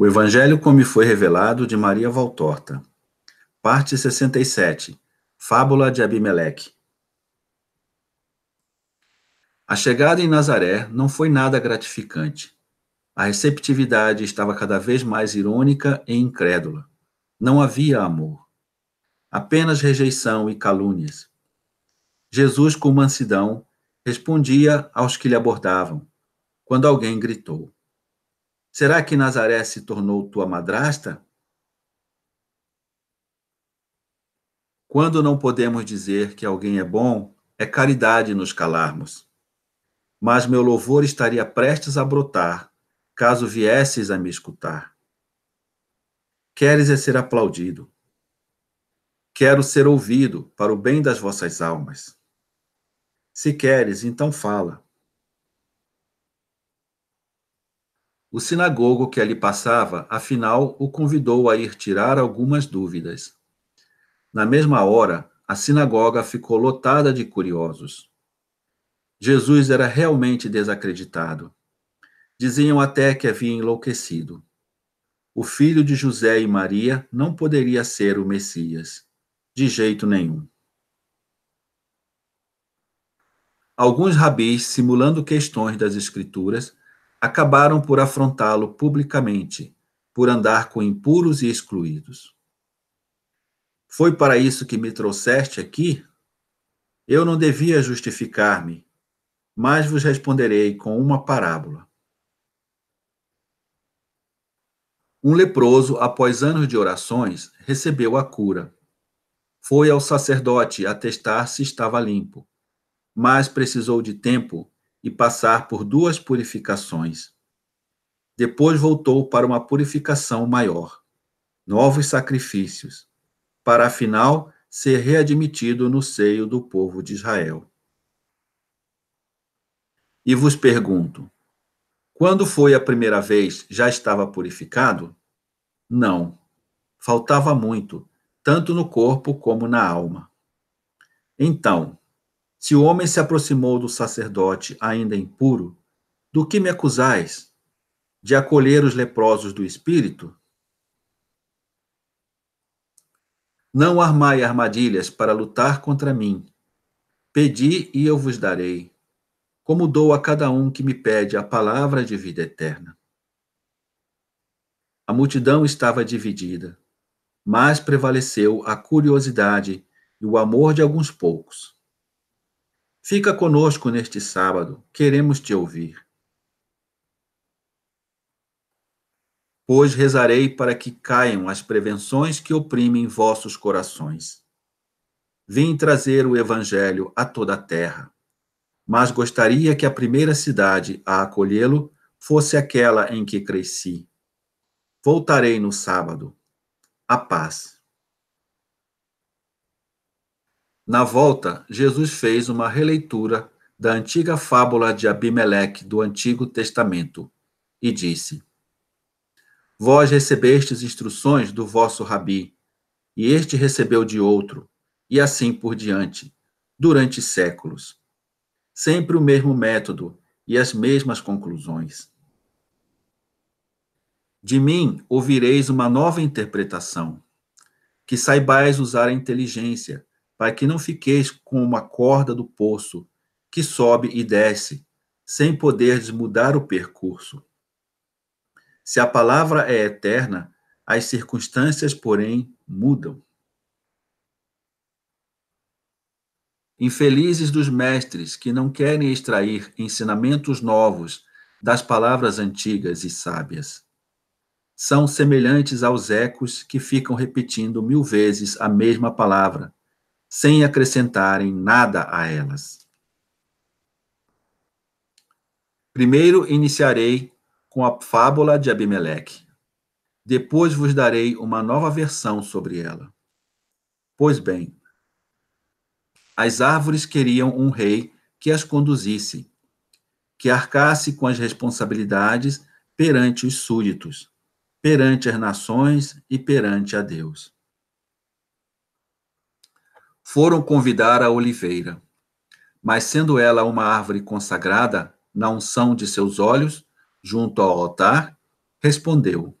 O Evangelho como me foi revelado de Maria Valtorta. Parte 67. Fábula de Abimeleque. A chegada em Nazaré não foi nada gratificante. A receptividade estava cada vez mais irônica e incrédula. Não havia amor. Apenas rejeição e calúnias. Jesus, com mansidão, respondia aos que lhe abordavam, quando alguém gritou: Será que Nazaré se tornou tua madrasta? Quando não podemos dizer que alguém é bom, é caridade nos calarmos. Mas meu louvor estaria prestes a brotar, caso viesses a me escutar. Queres é ser aplaudido. Quero ser ouvido para o bem das vossas almas. Se queres, então fala. O sinagogo que ali passava, afinal, o convidou a ir tirar algumas dúvidas. Na mesma hora, a sinagoga ficou lotada de curiosos. Jesus era realmente desacreditado. Diziam até que havia enlouquecido. O filho de José e Maria não poderia ser o Messias, de jeito nenhum. Alguns rabis, simulando questões das Escrituras, acabaram por afrontá-lo publicamente, por andar com impuros e excluídos. Foi para isso que me trouxeste aqui? Eu não devia justificar-me, mas vos responderei com uma parábola. Um leproso, após anos de orações, recebeu a cura. Foi ao sacerdote atestar se estava limpo, mas precisou de tempo e passar por 2 purificações. Depois voltou para uma purificação maior, novos sacrifícios, para afinal ser readmitido no seio do povo de Israel. E vos pergunto, quando foi a primeira vez, já estava purificado? Não, faltava muito, tanto no corpo como na alma. Então, se o homem se aproximou do sacerdote ainda impuro, do que me acusais? De acolher os leprosos do espírito? Não armai armadilhas para lutar contra mim. Pedi e eu vos darei, como dou a cada um que me pede a palavra de vida eterna. A multidão estava dividida, mas prevaleceu a curiosidade e o amor de alguns poucos. Fica conosco neste sábado, queremos te ouvir. Pois rezarei para que caiam as prevenções que oprimem vossos corações. Vim trazer o Evangelho a toda a terra, mas gostaria que a primeira cidade a acolhê-lo fosse aquela em que cresci. Voltarei no sábado. A paz. Na volta, Jesus fez uma releitura da antiga fábula de Abimeleque do Antigo Testamento e disse: Vós recebestes instruções do vosso rabi, e este recebeu de outro, e assim por diante, durante séculos. Sempre o mesmo método e as mesmas conclusões. De mim ouvireis uma nova interpretação, que saibais usar a inteligência, para que não fiqueis com uma corda do poço, que sobe e desce, sem poderdes mudar o percurso. Se a palavra é eterna, as circunstâncias, porém, mudam. Infelizes dos mestres que não querem extrair ensinamentos novos das palavras antigas e sábias. São semelhantes aos ecos que ficam repetindo 1000 vezes a mesma palavra, sem acrescentarem nada a elas. Primeiro iniciarei com a fábula de Abimeleque. Depois vos darei uma nova versão sobre ela. Pois bem, as árvores queriam um rei que as conduzisse, que arcasse com as responsabilidades perante os súditos, perante as nações e perante a Deus. Foram convidar a oliveira, mas sendo ela uma árvore consagrada, na unção de seus olhos, junto ao altar, respondeu: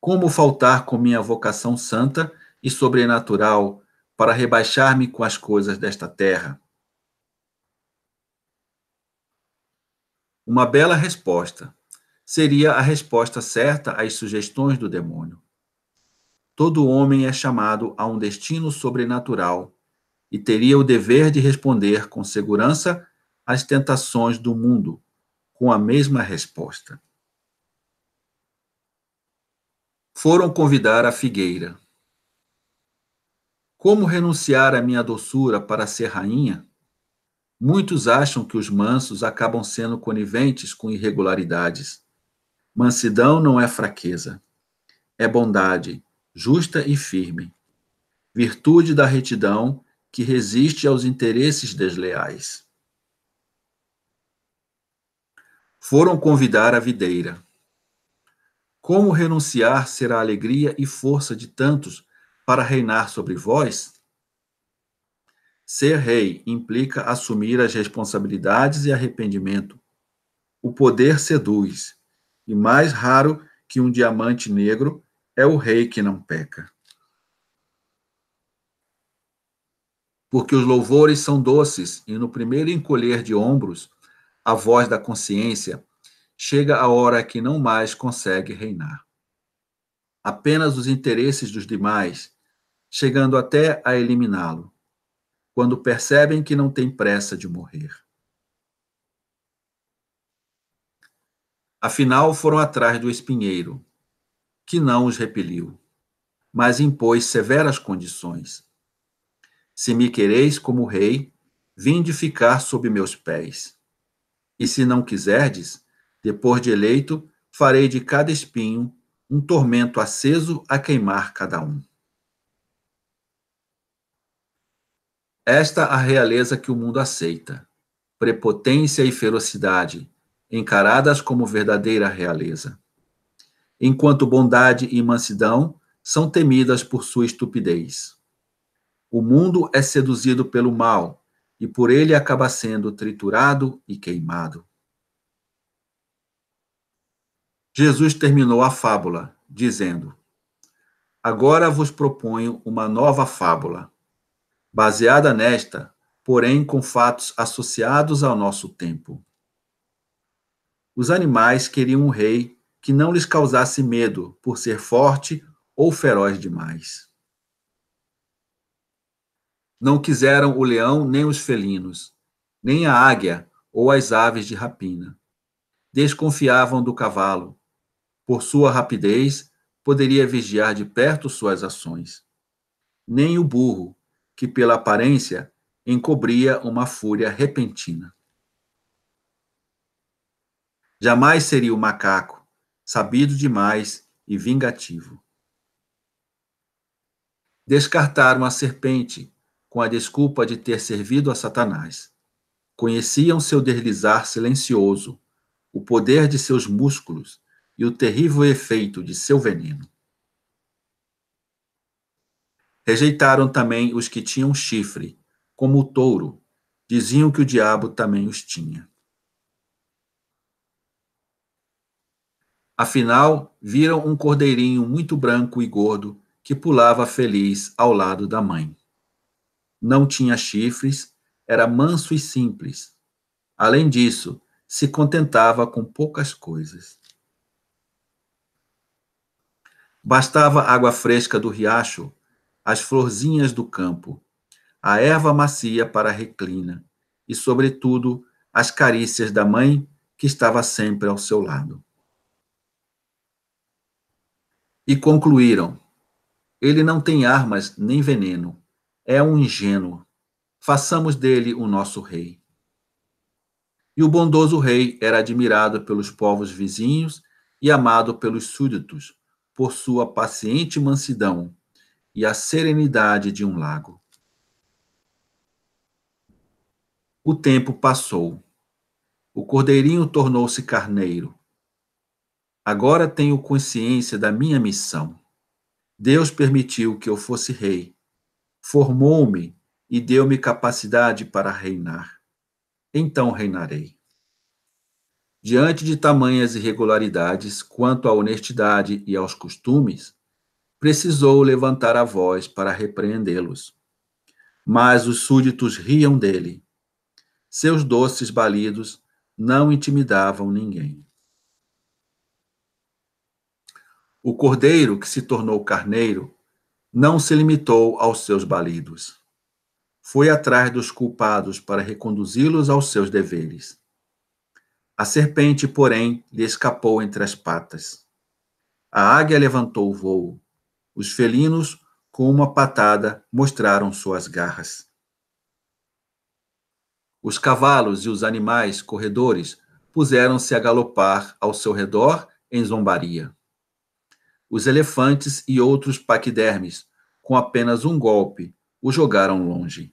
Como faltar com minha vocação santa e sobrenatural para rebaixar-me com as coisas desta terra? Uma bela resposta. Seria a resposta certa às sugestões do demônio. Todo homem é chamado a um destino sobrenatural e teria o dever de responder com segurança às tentações do mundo, com a mesma resposta. Foram convidar a figueira. Como renunciar à minha doçura para ser rainha? Muitos acham que os mansos acabam sendo coniventes com irregularidades. Mansidão não é fraqueza, é bondade, justa e firme, virtude da retidão que resiste aos interesses desleais. Foram convidar a videira. Como renunciar ser a alegria e força de tantos para reinar sobre vós? Ser rei implica assumir as responsabilidades e arrependimento. O poder seduz, e mais raro que um diamante negro é o rei que não peca. Porque os louvores são doces, e no primeiro encolher de ombros, a voz da consciência, chega a hora que não mais consegue reinar. Apenas os interesses dos demais, chegando até a eliminá-lo, quando percebem que não tem pressa de morrer. Afinal, foram atrás do espinheiro, que não os repeliu, mas impôs severas condições. Se me quereis como rei, vinde ficar sob meus pés. E se não quiserdes, depois de eleito, farei de cada espinho um tormento aceso a queimar cada um. Esta a realeza que o mundo aceita, prepotência e ferocidade, encaradas como verdadeira realeza. Enquanto bondade e mansidão são temidas por sua estupidez. O mundo é seduzido pelo mal, e por ele acaba sendo triturado e queimado. Jesus terminou a fábula, dizendo: Agora vos proponho uma nova fábula, baseada nesta, porém com fatos associados ao nosso tempo. Os animais queriam um rei que não lhes causasse medo por ser forte ou feroz demais. Não quiseram o leão nem os felinos, nem a águia ou as aves de rapina. Desconfiavam do cavalo. Por sua rapidez, poderia vigiar de perto suas ações. Nem o burro, que pela aparência encobria uma fúria repentina. Jamais seria o macaco, sabido demais e vingativo. Descartaram a serpente, com a desculpa de ter servido a Satanás. Conheciam seu deslizar silencioso, o poder de seus músculos e o terrível efeito de seu veneno. Rejeitaram também os que tinham chifre, como o touro, diziam que o diabo também os tinha. Afinal, viram um cordeirinho muito branco e gordo que pulava feliz ao lado da mãe. Não tinha chifres, era manso e simples. Além disso, se contentava com poucas coisas. Bastava água fresca do riacho, as florzinhas do campo, a erva macia para a reclina e, sobretudo, as carícias da mãe que estava sempre ao seu lado. E concluíram: ele não tem armas nem veneno, é um ingênuo. Façamos dele o nosso rei. E o bondoso rei era admirado pelos povos vizinhos e amado pelos súditos, por sua paciente mansidão e a serenidade de um lago. O tempo passou. O cordeirinho tornou-se carneiro. Agora tenho consciência da minha missão. Deus permitiu que eu fosse rei. Formou-me e deu-me capacidade para reinar. Então reinarei. Diante de tamanhas irregularidades quanto à honestidade e aos costumes, precisou levantar a voz para repreendê-los. Mas os súditos riam dele. Seus doces balidos não intimidavam ninguém. O cordeiro que se tornou carneiro não se limitou aos seus balidos. Foi atrás dos culpados para reconduzi-los aos seus deveres. A serpente, porém, lhe escapou entre as patas. A águia levantou o vôo. Os felinos, com uma patada, mostraram suas garras. Os cavalos e os animais corredores puseram-se a galopar ao seu redor em zombaria. Os elefantes e outros paquidermes, com apenas um golpe, o jogaram longe.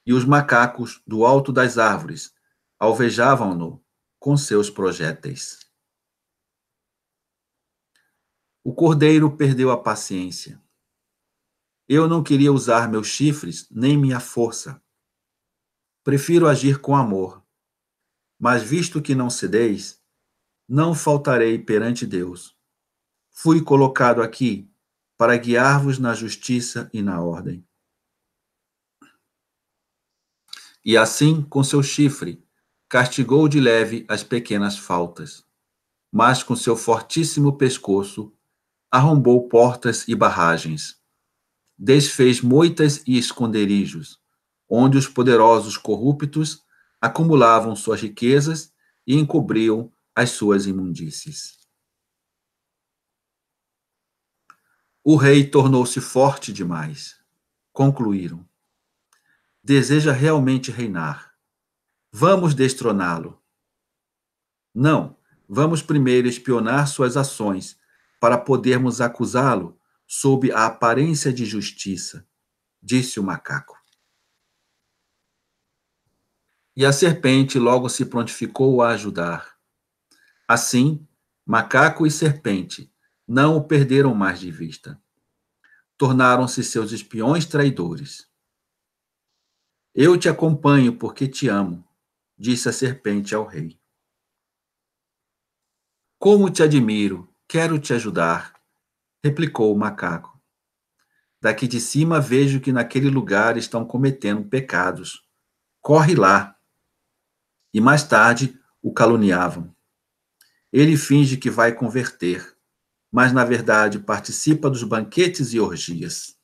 E os macacos, do alto das árvores, alvejavam-no com seus projéteis. O cordeiro perdeu a paciência. Eu não queria usar meus chifres nem minha força. Prefiro agir com amor. Mas visto que não cedeis, não faltarei perante Deus. Fui colocado aqui para guiar-vos na justiça e na ordem. E assim, com seu chifre, castigou de leve as pequenas faltas, mas com seu fortíssimo pescoço arrombou portas e barragens, desfez moitas e esconderijos, onde os poderosos corruptos acumulavam suas riquezas e encobriam as suas imundícies. O rei tornou-se forte demais. Concluíram. Deseja realmente reinar. Vamos destroná-lo. Não, vamos primeiro espionar suas ações para podermos acusá-lo sob a aparência de justiça, disse o macaco. E a serpente logo se prontificou a ajudar. Assim, macaco e serpente não o perderam mais de vista. Tornaram-se seus espiões traidores. Eu te acompanho porque te amo, disse a serpente ao rei. Como te admiro, quero te ajudar, replicou o macaco. Daqui de cima vejo que naquele lugar estão cometendo pecados. Corre lá. E mais tarde o caluniavam. Ele finge que vai converter, mas na verdade participa dos banquetes e orgias.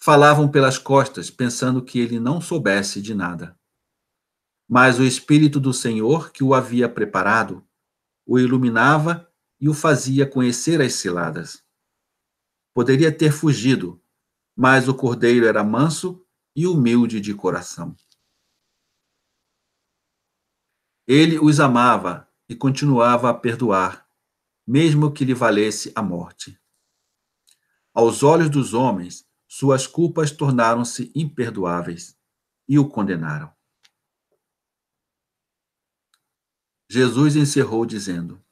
Falavam pelas costas, pensando que ele não soubesse de nada. Mas o Espírito do Senhor, que o havia preparado, o iluminava e o fazia conhecer as ciladas. Poderia ter fugido, mas o cordeiro era manso e humilde de coração. Ele os amava e continuava a perdoar, mesmo que lhe valesse a morte. Aos olhos dos homens, suas culpas tornaram-se imperdoáveis e o condenaram. Jesus encerrou dizendo: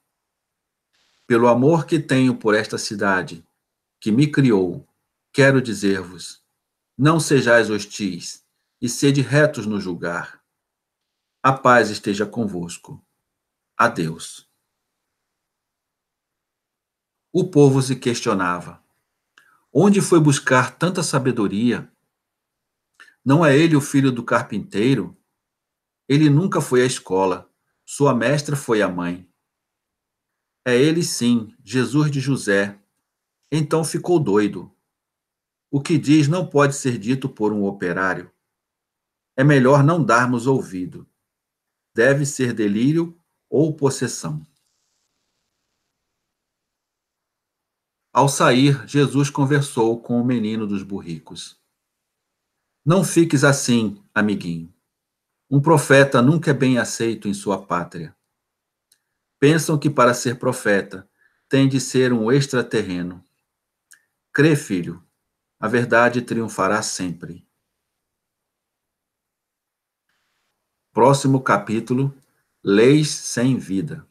Pelo amor que tenho por esta cidade, que me criou, quero dizer-vos: não sejais hostis e sede retos no julgar. A paz esteja convosco. Adeus. O povo se questionava: onde foi buscar tanta sabedoria? Não é ele o filho do carpinteiro? Ele nunca foi à escola. Sua mestra foi a mãe. É ele sim, Jesus de José. Então ficou doido. O que diz não pode ser dito por um operário. É melhor não darmos ouvido. Deve ser delírio ou possessão. Ao sair, Jesus conversou com o menino dos burricos. Não fiques assim, amiguinho. Um profeta nunca é bem aceito em sua pátria. Pensam que para ser profeta tem de ser um extraterreno. Crê, filho, a verdade triunfará sempre. Próximo capítulo: Leis sem vida.